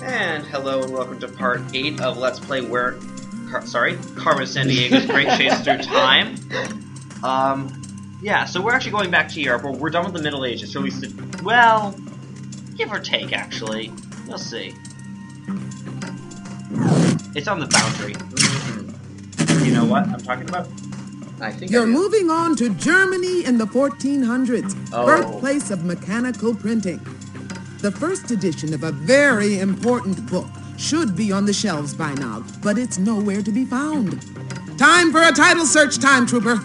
And hello and welcome to part 8 of Let's Play Carmen Sandiego's Great Chase Through Time. Yeah, so we're actually going back to Europe. We're done with the Middle Ages, or at least, well, give or take, actually. We'll see. It's on the boundary. You know what I'm talking about? I think You're moving on to Germany in the 1400s, birthplace of mechanical printing. The first edition of a very important book should be on the shelves by now, but it's nowhere to be found. Time for a title search, Time Trooper.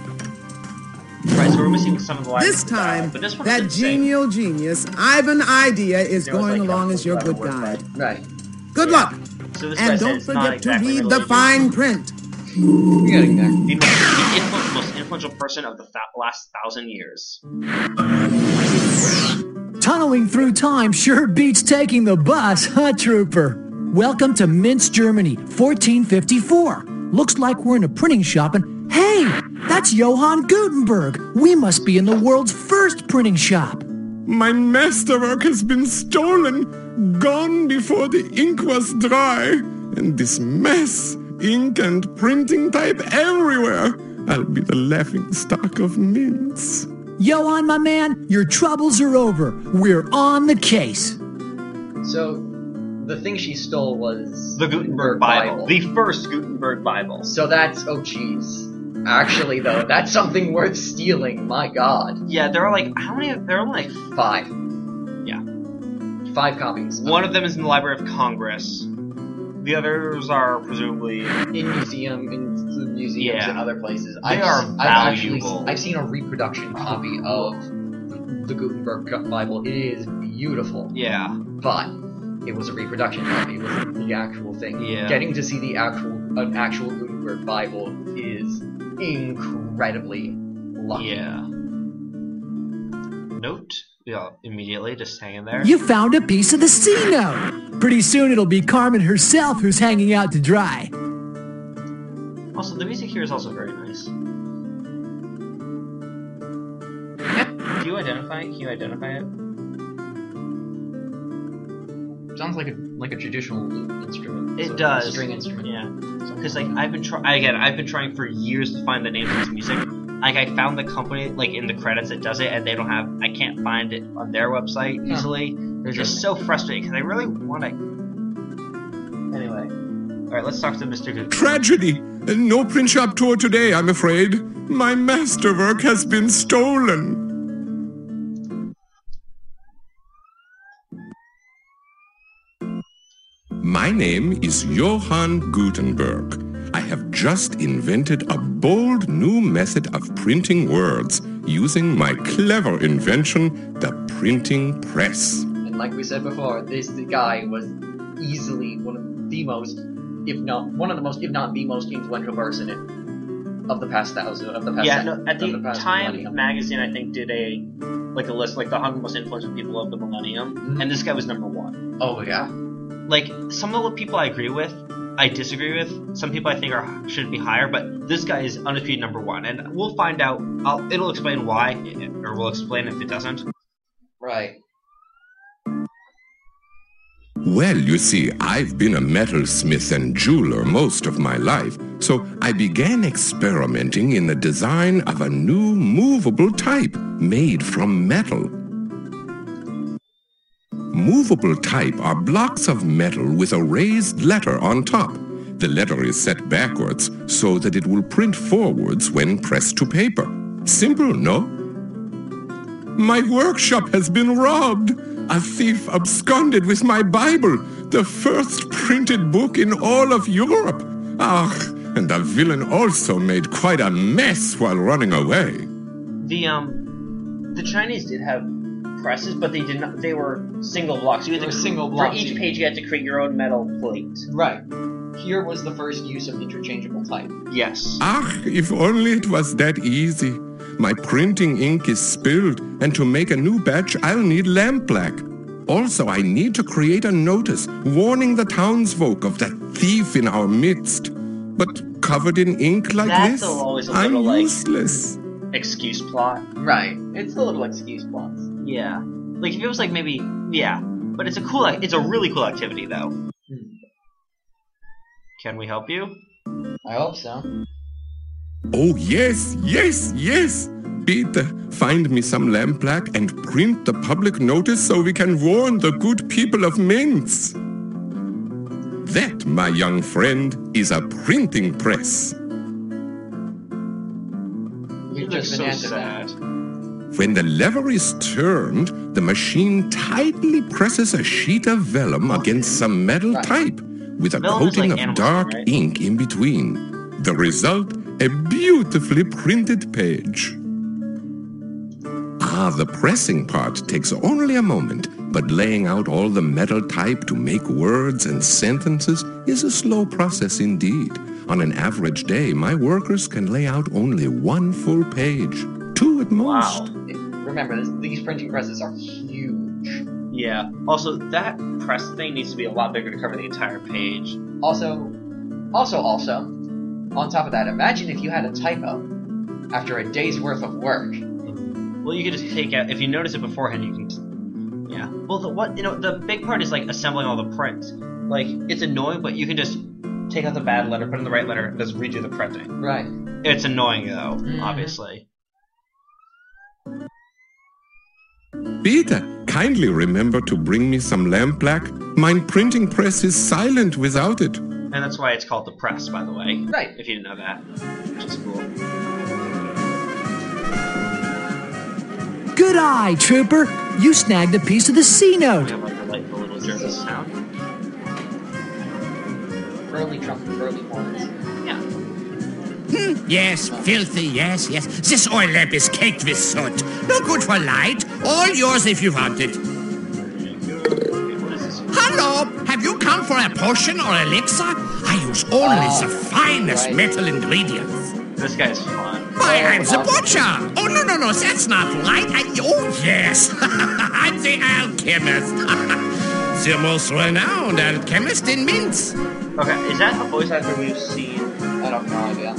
Right, so we're missing some of the lines. This time, but this that genial genius, Ivan Idea, is going like along as your good guide. Right. Good luck. So this And don't forget to read the fine print. We're getting there. The most influential person of the last 1,000 years. Tunneling through time sure beats taking the bus, huh, Trooper? Welcome to Minsk, Germany, 1454. Looks like we're in a printing shop and, hey, that's Johann Gutenberg. We must be in the world's first printing shop. My masterwork has been stolen, gone before the ink was dry, and this mess, ink and printing type everywhere. I'll be the laughingstock of Minsk. Johann, my man, your troubles are over. We're on the case. So, the thing she stole was the Gutenberg Bible. The first Gutenberg Bible. So that's, oh jeez. Actually, though, that's something worth stealing, my god. Yeah, there are like, how many? There are only like 5. Yeah. 5 copies. One of them is in the Library of Congress. The others are presumably in museums and other places. I've seen a reproduction copy of the Gutenberg Bible. It is beautiful. Yeah. But it was a reproduction copy. It wasn't the actual thing. Yeah. Getting to see an actual Gutenberg Bible is incredibly lucky. Yeah. Note. Yeah, immediately, just hanging there. You found a piece of the C note. Pretty soon it'll be Carmen herself who's hanging out to dry. Also, the music here is also very nice. Can you identify it? Sounds like a traditional lute instrument. It does. A string instrument. Yeah. Because like I've been trying for years to find the name of this music. Like I found the company like in the credits that does it, and they don't have. I can't find it on their website easily. They're just so frustrating because I really want to. Anyway, all right, let's talk to Mr. Gutenberg. Tragedy! No print shop tour today, I'm afraid. My masterwork has been stolen. My name is Johann Gutenberg. I have just invented a bold new method of printing words using my clever invention, the printing press. And like we said before, this guy was easily one of the most, if not the most influential person of the past thousand. At the Time magazine, I think did a list like the 100 most influential people of the millennium, and this guy was number 1. Oh yeah. Like some of the people I agree with. I disagree with. Some people I think should be higher, but this guy is undisputed number 1, and we'll find out. It'll explain why, or we'll explain if it doesn't. Right. Well, you see, I've been a metalsmith and jeweler most of my life, so I began experimenting in the design of a new movable type made from metal. Movable type are blocks of metal with a raised letter on top. The letter is set backwards so that it will print forwards when pressed to paper. Simple, no? My workshop has been robbed. A thief absconded with my Bible, the first printed book in all of Europe. Ah, and the villain also made quite a mess while running away. The Chinese did have presses, but they did not. They were single blocks. You had single blocks. For each page, you had to create your own metal plate. Right. Here was the first use of interchangeable type. Yes. Ah, if only it was that easy. My printing ink is spilled, and to make a new batch, I'll need lampblack. Also, I need to create a notice warning the townsfolk of that thief in our midst. But covered in ink like That's this, always a I'm little, useless. Excuse plot. Right. It's a little excuse plots. Yeah. Like, if it was, like, maybe, yeah, But it's a really cool activity, though. Can we help you? I hope so. Oh, yes, yes, yes. Peter, find me some lampblack and print the public notice so we can warn the good people of Minsk. That, my young friend, is a printing press. You look so sad. When the lever is turned, the machine tightly presses a sheet of vellum against some metal type with a coating of dark ink in between. The result, a beautifully printed page. The pressing part takes only a moment, but laying out all the metal type to make words and sentences is a slow process indeed. On an average day, my workers can lay out only 1 full page, 2 at most. Wow. Remember, these printing presses are huge. Yeah. Also, that press thing needs to be a lot bigger to cover the entire page. Also, on top of that, imagine if you had a typo after a day's worth of work. Well, you could just take out, if you notice it beforehand, you can just, yeah. Well, the big part is, like, assembling all the prints. Like, it's annoying, but you can just take out the bad letter, put in the right letter, and just redo the printing. Right. It's annoying, though, obviously. Peter, kindly remember to bring me some lampblack. My printing press is silent without it. And that's why it's called the press, by the way. Right. If you didn't know that. Which is cool. Good eye, Trooper. You snagged a piece of the C note. We have like a delightful little German sound. Early horns. Yeah. Yes, filthy, yes. This oil lamp is caked with soot. No good for light. All yours if you want it. Hello, have you come for a potion or elixir? I use only the finest metal ingredients. This guy's fun. Why, I'm the butcher. Oh, no, that's not right. Oh, yes. I'm the alchemist. The most renowned alchemist in Minsk. Okay, is that a voice actor we've seen? I don't know idea.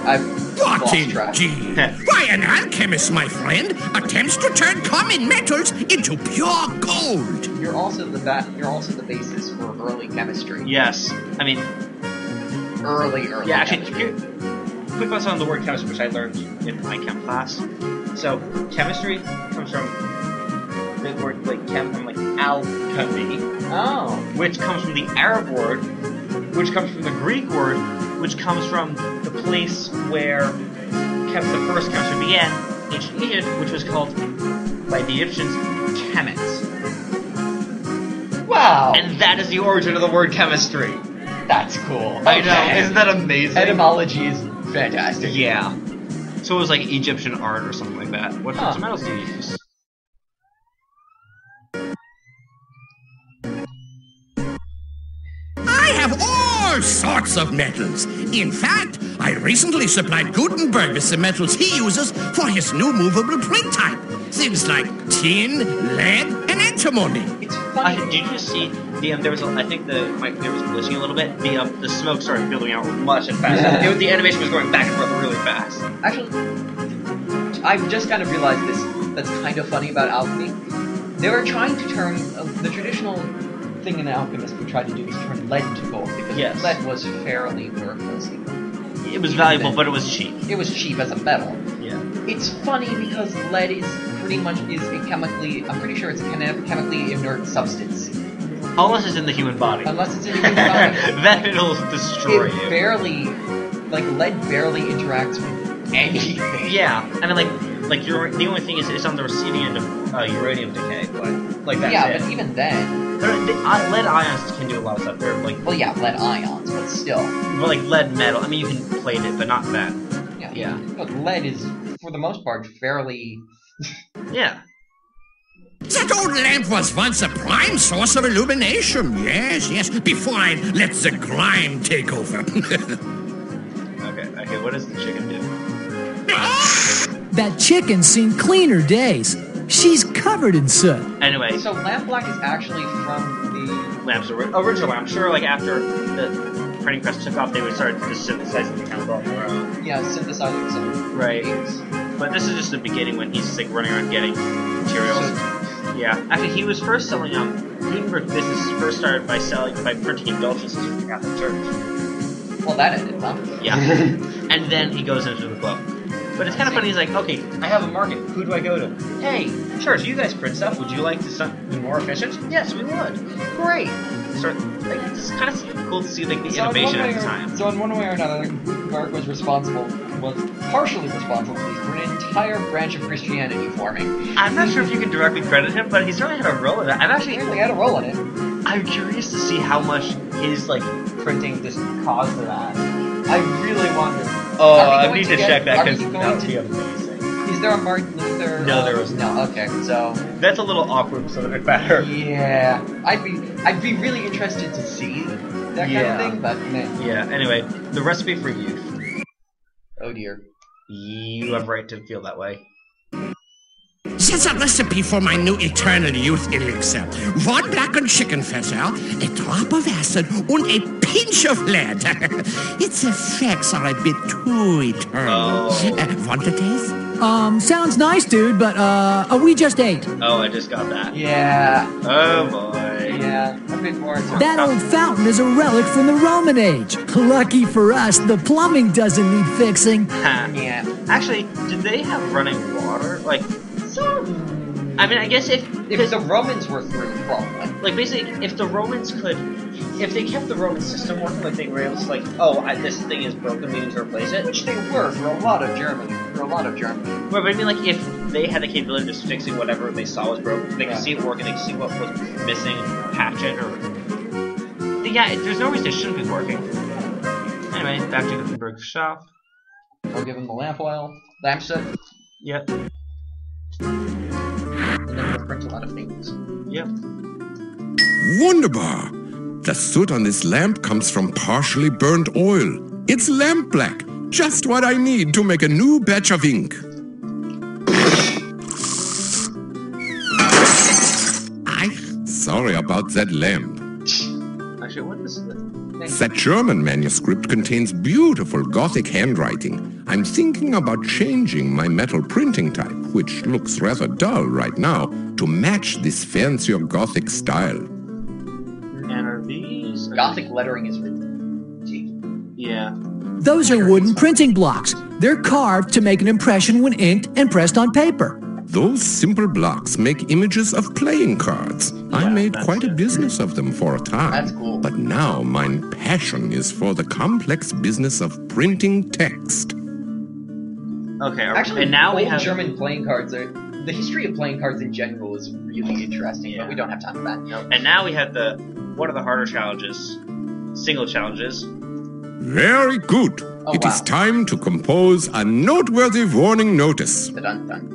I've What lost in track. G? Why, an alchemist, my friend, attempts to turn common metals into pure gold. You're also the basis for early chemistry. Yes. I mean, early. Yeah, actually, chemistry. Quick lesson on the word chemistry, which I learned in my chem class. So, chemistry comes from the word chem from alchemy. Oh. Which comes from the Arab word, which comes from the Greek word, which comes from the place where the first chemistry began, ancient Egypt, which was called by the Egyptians Kemet. Wow. And that is the origin of the word chemistry. That's cool. I know, isn't that amazing? Etymology is fantastic. Yeah. So it was like Egyptian art or something like that. What types of metals do you use? I have all sorts of metals. In fact, I recently supplied Gutenberg with the metals he uses for his new movable print type. Things like tin, lead, and antimony. It's funny. Did you just see there was I think the computer was glitching a little bit. The smoke started building out much and fast. The animation was going back and forth really fast. Actually, I've just kind of realized this. That's kind of funny about alchemy. They were trying to turn the traditional thing an alchemist would try to do is turn lead to gold because lead was fairly worthless. It was valuable, but it was cheap. It was cheap as a metal. Yeah. It's funny because lead is pretty much a chemically. I'm pretty sure it's a chemically inert substance. Unless it's in the human body. Unless it's in the human body. Then it'll destroy you. Lead barely interacts with anything. Yeah, I mean, the only thing is it's on the receiving end of uranium decay, but that's it. But even then, lead ions can do a lot of stuff. They're lead ions, but still. But lead metal, I mean, you can plate it, but not that. Yeah. But lead is, for the most part, fairly. Yeah. That old lamp was once a prime source of illumination. Yes, before I let the grime take over. Okay, what does the chicken do? That chicken's seen cleaner days. She's covered in soot. Anyway. So lampblack is actually from the... Lamp's original lamp. I'm sure, after the printing press took off, they would start to synthesize the chemical on their own. Yeah, synthesizing some... Right. But this is just the beginning when he's, running around getting materials. Yeah. Actually, he was first selling, Gutenberg's business first started by printing indulgences for the Catholic Church. Well, that ended, huh? Yeah. And then he goes into the book. But it's kind of funny, he's like, okay, I have a market, who do I go to? Hey, sure, so you guys print stuff, would you like to be more efficient? Yes, we would. Great. So, like, it's kind of cool to see, like, the innovation at the time. So in one way or another, Gutenberg was partially responsible for an entire branch of Christianity forming. I'm not sure if you can directly credit him, but he certainly had a role in it. He had a role in it. I'm curious to see how much his, like, printing just caused for that. I really wonder. Oh, I need to check that because that would be amazing. Is there a Martin Luther? No, there was no. Okay, so that's a little awkward, so it matter. Yeah, I'd be really interested to see that kind of thing, but man. Yeah. Anyway, the recipe for youth. Oh dear. You have right to feel that way. Here's a recipe for my new eternal youth elixir. 1 blackened chicken feather, a drop of acid, and a pinch of lead. Its effects are a bit too eternal. Want to taste? Sounds nice, dude, but, we just ate. Oh, I just got that. Yeah. Oh, boy. Yeah, a bit more. That old fountain is a relic from the Roman age. Lucky for us, the plumbing doesn't need fixing. Yeah. Actually, did they have running water? Like, I mean, I guess if the Romans were through, probably. Like, basically, if the Romans could, if they kept the Roman system working, like, they were able to, like, this thing is broken, we need to replace it. Which they were for a lot of Germany. Well, but I mean, like, if they had the capability of just fixing whatever they saw was broken, they could see it working, they could see what was missing, patch it, or... Yeah, there's no reason it shouldn't be working. Anyway, back to Gutenberg's shop. We'll give him the lamp oil, lamp soot. Yep. And then we'll print a lot of things. Yep. Wunderbar! The soot on this lamp comes from partially burnt oil. It's lamp black, just what I need to make a new batch of ink. Sorry about that lamp. Actually, what is this? That German manuscript contains beautiful Gothic handwriting. I'm thinking about changing my metal printing type, which looks rather dull right now, to match this fancier Gothic style. And are these... Gothic lettering is ridiculous. Yeah. Those are wooden printing blocks. They're carved to make an impression when inked and pressed on paper. Those simple blocks make images of playing cards. I made quite a business of them for a time. That's cool. But now my passion is for the complex business of printing text. Okay, actually, and now we have German playing cards. The history of playing cards in general is really interesting, but we don't have time for that. Nope. And now we have what are the harder challenges? Single challenges. Very good. It is time to compose a noteworthy warning notice. Dun-dun.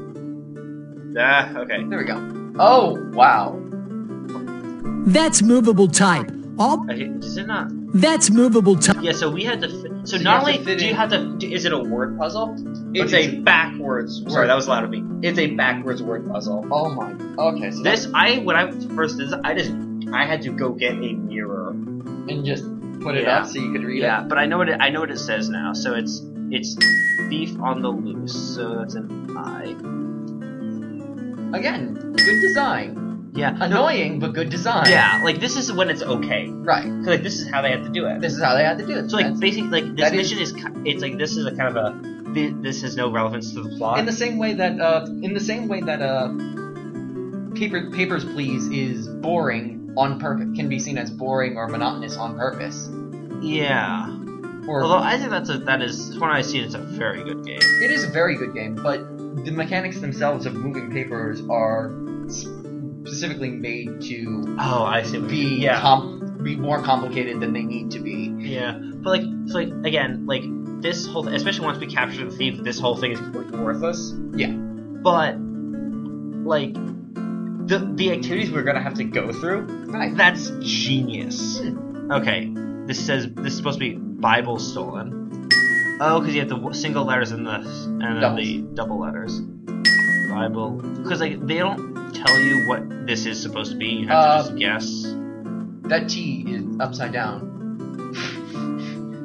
Okay. There we go. Oh, wow. That's movable type. Is it not? That's movable type. Yeah, so we had to so not only do you have to... Is it a word puzzle? It's a backwards... Sorry, that was loud of me. It's a backwards word puzzle. Oh my... Okay, so when I first did this, I had to go get a mirror. And just put it up so you could read it? Yeah, but I know what it says now. So it's thief on the loose. So that's an I. Again, good design. Yeah. Annoying, but good design. Yeah, like, this is when it's okay. Right. Cause, like, this is how they have to do it. This is how they had to do it. So, like, basically, like, this mission is, it's like, this is a kind of this has no relevance to the plot. In the same way that, Papers, Please is boring on purpose, can be seen as boring or monotonous on purpose. Yeah. Although, I think that is, when I see it, it's a very good game. It is a very good game, but the mechanics themselves of moving papers are specifically made to be more complicated than they need to be. Yeah, but again, this whole thing, especially once we capture the thief, this whole thing is completely worthless. Yeah, but like the activities we're gonna have to go through, right? That's genius. Okay, this is supposed to be Bible stolen. Oh, because you have the single letters and then the double letters. Bible, because like they don't tell you what this is supposed to be. You have to just guess. That T is upside down.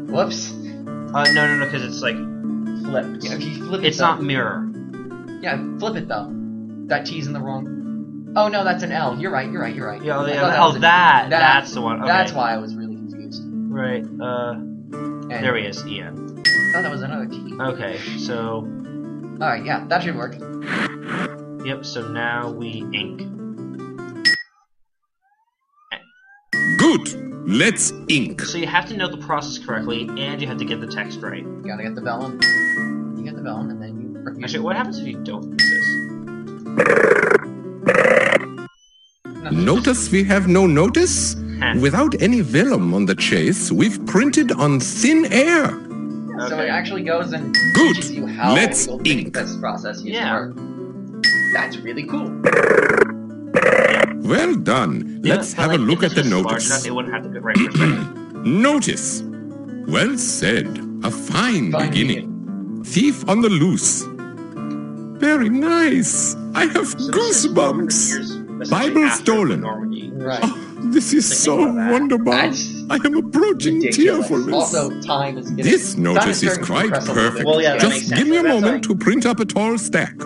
Whoops. No, because it's like flipped. Yeah, if you flip it, it's not mirror. Yeah, flip it though. That T's in the wrong. Oh no, that's an L. You're right. Yeah, that's the one. Okay. That's why I was really confused. Right. And there he is, Ian. Oh, that was another T. Okay, so. All right, yeah, that should work. Yep. So now we ink. Good. Let's ink. So you have to know the process correctly, and you have to get the text right. You gotta get the vellum. You get the vellum, and then you. Actually, what happens if you don't use this? Notice we have no notice? Without any vellum on the chase, we've printed on thin air. Okay. So it actually goes and teaches you how Let's ink. This process used to work. That's really cool. Well done. Let's have a look at the notice. It wouldn't have to be right perspective. Notice. Well said. A fine beginning. Thief on the loose. Very nice. I have goosebumps. Bible stolen. Right. Oh, this is so wonderful. I am approaching tearfulness. Also, time is getting... This notice is quite perfect. Well, yeah, just give me a moment to print up a tall stack.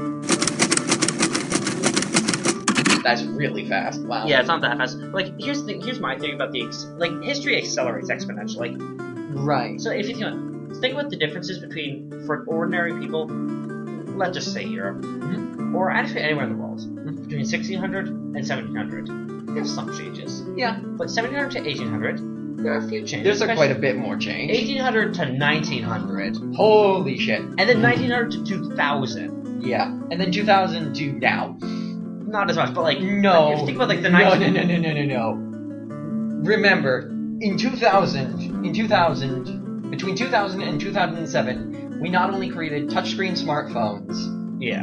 That's really fast. Wow. Yeah, it's not that fast. Like, here's my thing about history accelerates exponentially. Right. So if you think about the differences between, for ordinary people, let's just say Europe, or actually anywhere in the world, between 1600 and 1700, there's some changes. Yeah. But 1700 to 1800, there are a few changes. There's quite a bit more change. 1800 to 1900. Holy shit. And then 1900 to 2000. Yeah. And then 2000 to now. Not as much, but like... No. If you think about like the... No. Remember, in 2000, between 2000 and 2007, we not only created touchscreen smartphones,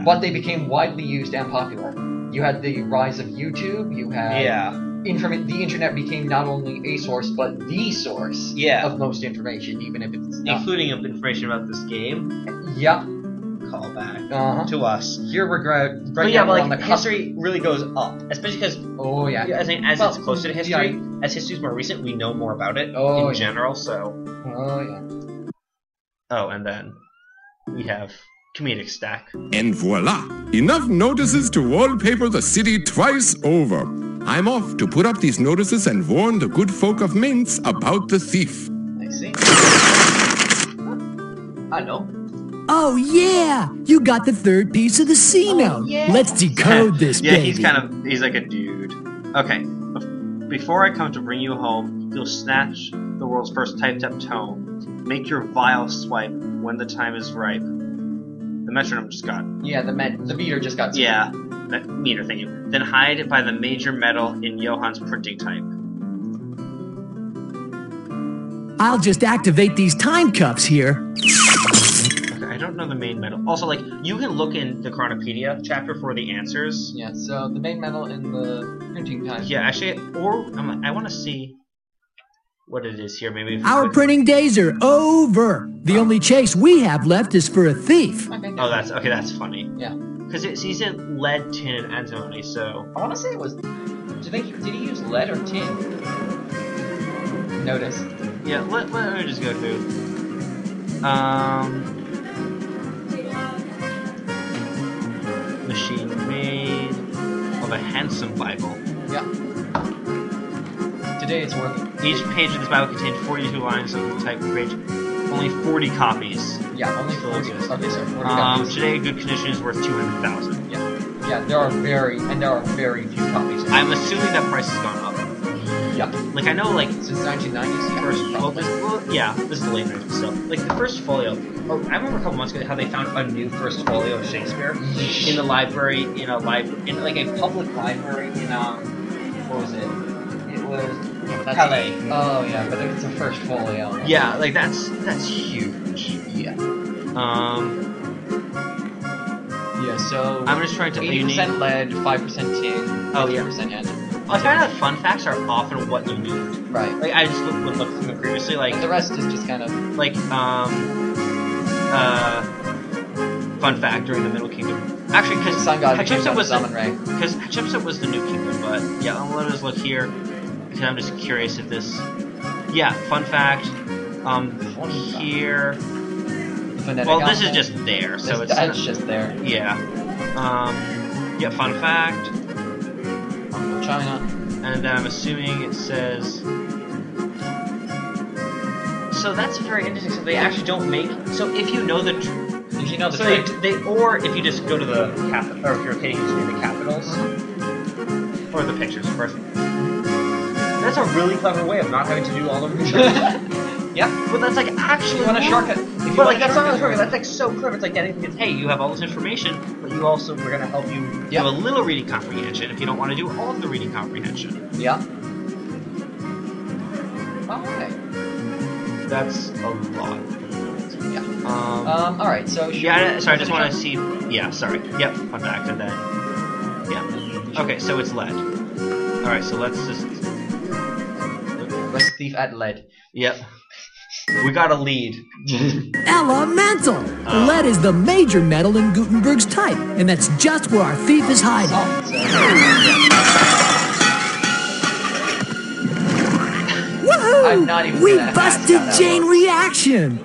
but they became widely used and popular. You had the rise of YouTube, you had... the internet became not only a source, but the source of most information, even if it's not. Including information about this game. Yep. Call back to us. Here we're history really goes up, especially because as it's closer to history, as history's more recent, we know more about it in general. So and then we have comedic stack, and voila, enough notices to wallpaper the city twice over. I'm off to put up these notices and warn the good folk of Mainz about the thief. I see. I know. Oh, yeah! You got the third piece of the C note. Yeah. Let's decode this, baby. He's like a dude. Okay. Before I come to bring you home, you'll snatch the world's first typed-up tome. Make your vile swipe when the time is ripe. The metronome just got... Yeah, the meter just got... Yeah, meter, thank you. Then hide it by the major metal in Johann's printing type. I'll just activate these time cuffs here. I don't know the main metal. Also, like, you can look in the Chronopedia chapter for the answers. Yeah, so the main metal in the printing type. Yeah, actually, I want to see what it is here. Maybe our printing days are over. The only chase we have left is for a thief. Okay, that's funny. Yeah. Because he's in lead, tin, and antimony, so... I want to say it was... Did he use lead or tin? Notice. Yeah, let me just go through. Machine made of a handsome Bible. Yeah. Today it's working. Each page of this Bible contained 42 lines of the type page. Only 40 copies. Yeah, only 40. Okay, so 40 copies. Today, good condition is worth 200,000. Yeah, there are very few copies. I'm assuming that price has gone up. Yeah. Like, I know, like... Since 1990s? This is the late 90s, so... Like, the first folio... Oh, I remember a couple months ago how they found a new first folio of Shakespeare in the library, in a public library in, what was it? It was... Calais. Oh, yeah, but it's a first folio. Yeah, like, that's huge. Yeah. Yeah, so... I'm just trying to... 80% lead, 5% tin, 50% antimony. I find that fun facts are often what you need. Right. Like, I just would look through them previously, like... And the rest is just kind of... Like, fun fact during the Middle Kingdom. Actually, because Hatshepsut was the New Kingdom, but yeah, let us look here, because I'm just curious if this... Yeah, fun fact, here... Well, this is just there, so it's just there. Yeah. Yeah, fun fact... China. And I'm assuming it says... So that's very interesting. So they actually don't make... So if you know the... If you know the trick... Or if you just go to the... Or if you're kidding, you just read the capitals. Or the pictures first. That's a really clever way of not having to do all the research. Yeah, but that's like actually... You want a shortcut. But like that's not a shortcut. That's like so clever. It's like getting... Hey, you have all this information, but you also... We're going to help you do a little reading comprehension if you don't want to do all of the reading comprehension. Yeah. Alright. That's a lot. Yeah. Alright, so... Yeah, sorry, I just want to see... Yeah, sorry. Yep, fun fact, and then... Yeah. Okay, so it's lead. Alright, so let's just... Let's thief at lead. Yep. We got a lead. Elemental! Lead is the major metal in Gutenberg's type, and that's just where our thief is hiding. Woohoo! I'm not even We busted chain reaction!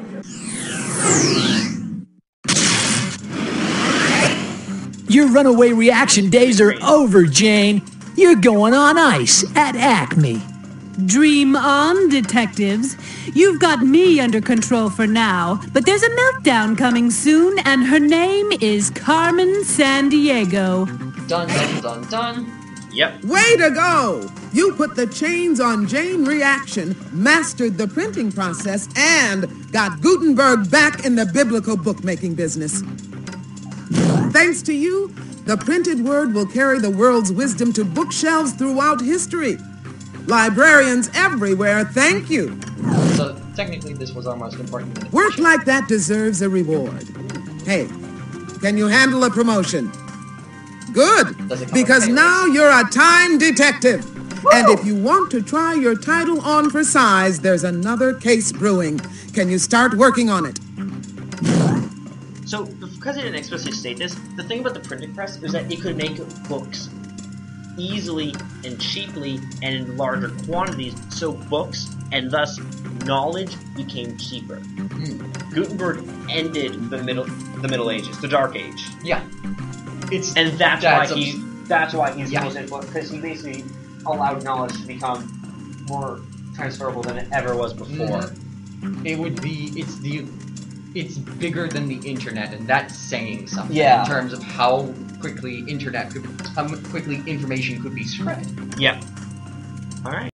Your runaway reaction days are over, Jane. You're going on ice at Acme. Dream on, detectives. You've got me under control for now, but there's a meltdown coming soon, and her name is Carmen Sandiego. Dun, dun, dun, dun. Yep. Way to go! You put the chains on Jane reaction, mastered the printing process, and got Gutenberg back in the biblical bookmaking business. Thanks to you, the printed word will carry the world's wisdom to bookshelves throughout history. Librarians everywhere, thank you. So, technically, this was our most important minute. Work like that deserves a reward. Hey, can you handle a promotion? Good, because now you're a time detective. Woo! And if you want to try your title on for size, there's another case brewing. Can you start working on it? So, because it didn't explicitly state this, the thing about the printing press is that it could make books easily and cheaply and in larger quantities, so books and thus knowledge became cheaper. Gutenberg ended the Middle Ages, the Dark Age. Yeah, that's why he's the most influential, because he basically allowed knowledge to become more transferable than it ever was before. It's bigger than the internet, and that's saying something in terms of how quickly information could be spread. Yep. All right.